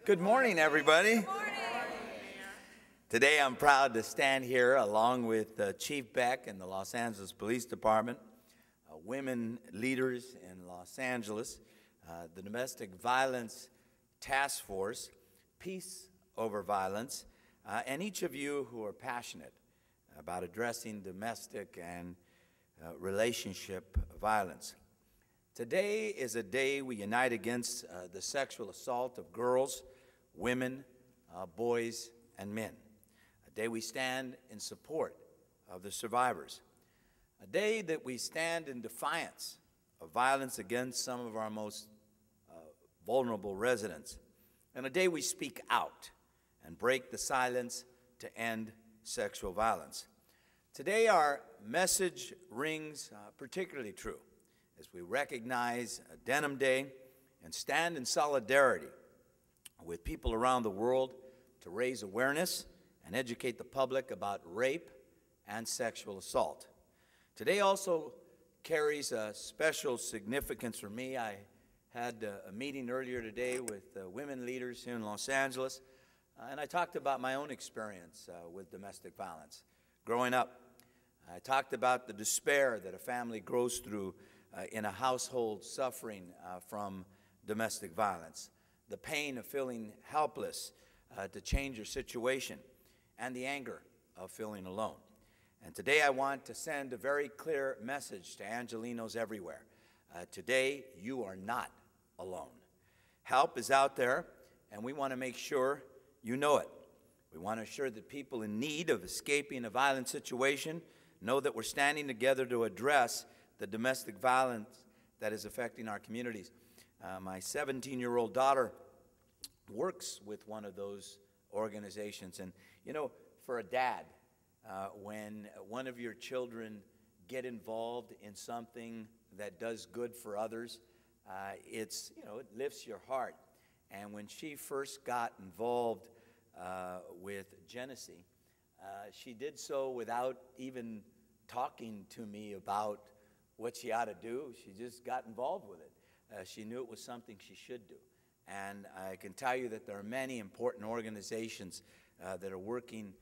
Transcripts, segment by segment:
Good morning, everybody. Good morning. Today I'm proud to stand here along with Chief Beck and the Los Angeles Police Department, women leaders in Los Angeles, the Domestic Violence Task Force, Peace Over Violence, and each of you who are passionate about addressing domestic and relationship violence. Today is a day we unite against the sexual assault of girls, women, boys, and men. A day we stand in support of the survivors. A day that we stand in defiance of violence against some of our most vulnerable residents. And a day we speak out and break the silence to end sexual violence. Today our message rings particularly true as we recognize Denim Day and stand in solidarity with people around the world to raise awareness and educate the public about rape and sexual assault. Today also carries a special significance for me. I had a meeting earlier today with women leaders here in Los Angeles, and I talked about my own experience with domestic violence growing up. I talked about the despair that a family goes through in a household suffering from domestic violence, the pain of feeling helpless to change your situation, and the anger of feeling alone. And today I want to send a very clear message to Angelenos everywhere. Today, you are not alone. Help is out there, and we want to make sure you know it. We want to assure that people in need of escaping a violent situation know that we're standing together to address the domestic violence that is affecting our communities. My 17-year-old daughter works with one of those organizations. And, you know, for a dad, when one of your children get involved in something that does good for others, it lifts your heart. And when she first got involved with Genesee, she did so without even talking to me about what she ought to do. She just got involved with it. She knew it was something she should do. And I can tell you that there are many important organizations that are working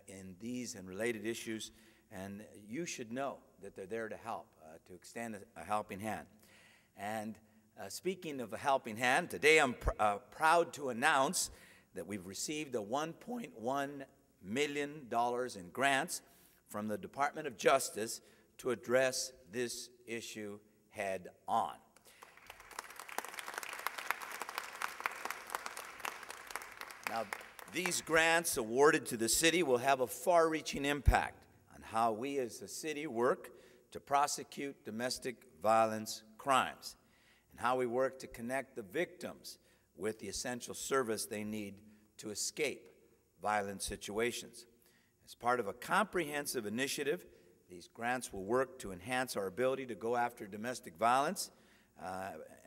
in these and related issues, and you should know that they're there to help, to extend a helping hand. And speaking of a helping hand, today I'm proud to announce that we've received a $1.1 million in grants from the Department of Justice to address this issue head on. Now, these grants awarded to the city will have a far-reaching impact on how we as a city work to prosecute domestic violence crimes and how we work to connect the victims with the essential service they need to escape violent situations. As part of a comprehensive initiative, these grants will work to enhance our ability to go after domestic violence,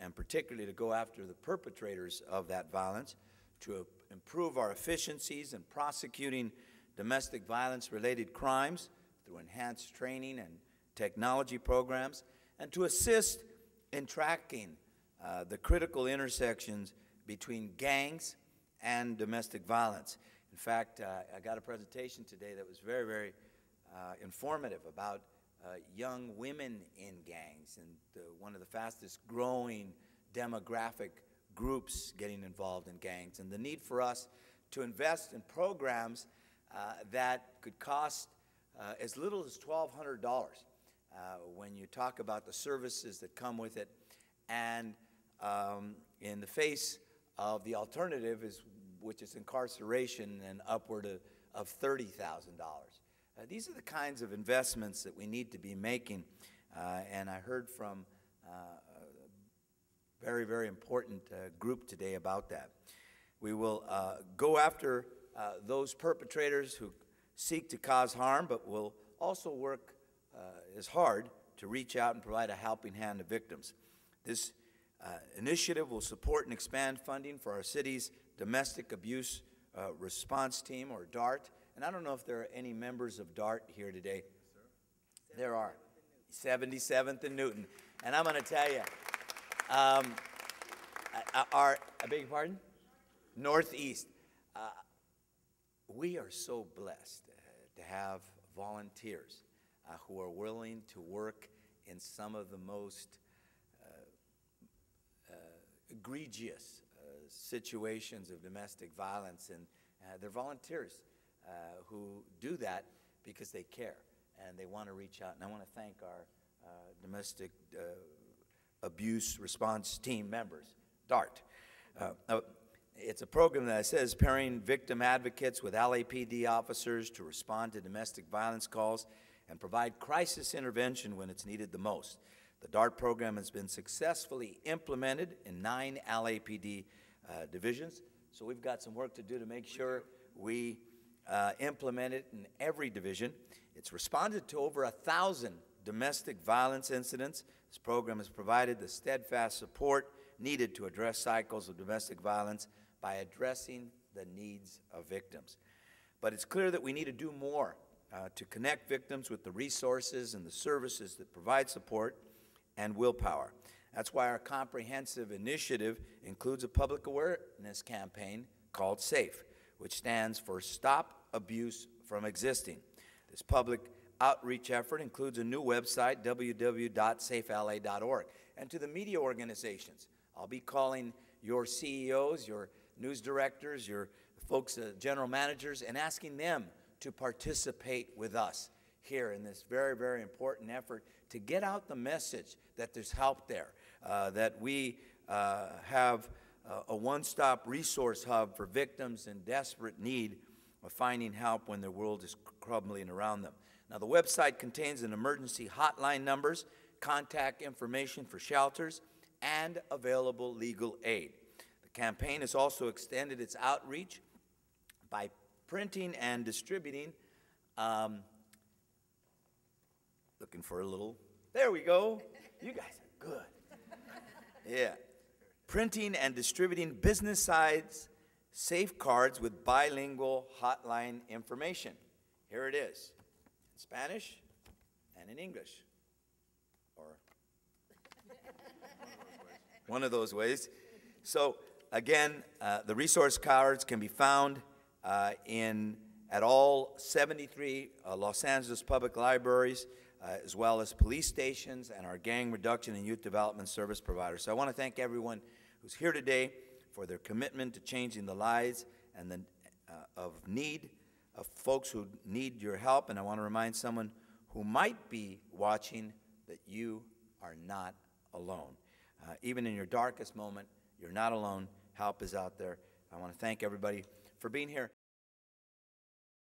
and particularly to go after the perpetrators of that violence, to improve our efficiencies in prosecuting domestic violence-related crimes through enhanced training and technology programs, and to assist in tracking the critical intersections between gangs and domestic violence. In fact, I got a presentation today that was very, very informative about young women in gangs and one of the fastest growing demographic groups getting involved in gangs, and the need for us to invest in programs that could cost as little as $1,200 when you talk about the services that come with it, and in the face of the alternative, which is incarceration and upward of $30,000. These are the kinds of investments that we need to be making, and I heard from very, very important group today about that. We will go after those perpetrators who seek to cause harm, but we'll also work as hard to reach out and provide a helping hand to victims. This initiative will support and expand funding for our city's Domestic Abuse Response Team, or DART. And I don't know if there are any members of DART here today. Yes, there are. 77th and Newton. And I'm going to tell you, I beg your pardon? Northeast. We are so blessed to have volunteers who are willing to work in some of the most egregious situations of domestic violence, and they're volunteers who do that because they care and they want to reach out. And I want to thank our domestic abuse response team members, DART. It's a program that says pairing victim advocates with LAPD officers to respond to domestic violence calls and provide crisis intervention when it's needed the most. The DART program has been successfully implemented in 9 LAPD divisions, so we've got some work to do to make sure we implement it in every division. It's responded to over 1,000 domestic violence incidents. This program has provided the steadfast support needed to address cycles of domestic violence by addressing the needs of victims. But it's clear that we need to do more to connect victims with the resources and the services that provide support and willpower. That's why our comprehensive initiative includes a public awareness campaign called SAFE, which stands for Stop Abuse from Existing. This public outreach effort includes a new website, www.safela.org. And to the media organizations, I'll be calling your CEOs, your news directors, your folks, general managers, and asking them to participate with us here in this very, very important effort to get out the message that there's help there, that we have a one-stop resource hub for victims in desperate need of finding help when their world is crumbling around them. Now, the website contains an emergency hotline numbers, contact information for shelters, and available legal aid. The campaign has also extended its outreach by printing and distributing, looking for a little, there we go. You guys are good. Yeah. Printing and distributing business-size safe cards with bilingual hotline information. Here it is, in Spanish and in English, or one of those ways. So again, the resource cards can be found at all 73 Los Angeles public libraries, as well as police stations and our gang reduction and youth development service providers. So I want to thank everyone who's here today for their commitment to changing the lives and of folks who need your help. And I want to remind someone who might be watching that you are not alone. Even in your darkest moment, you're not alone. Help is out there. I want to thank everybody for being here.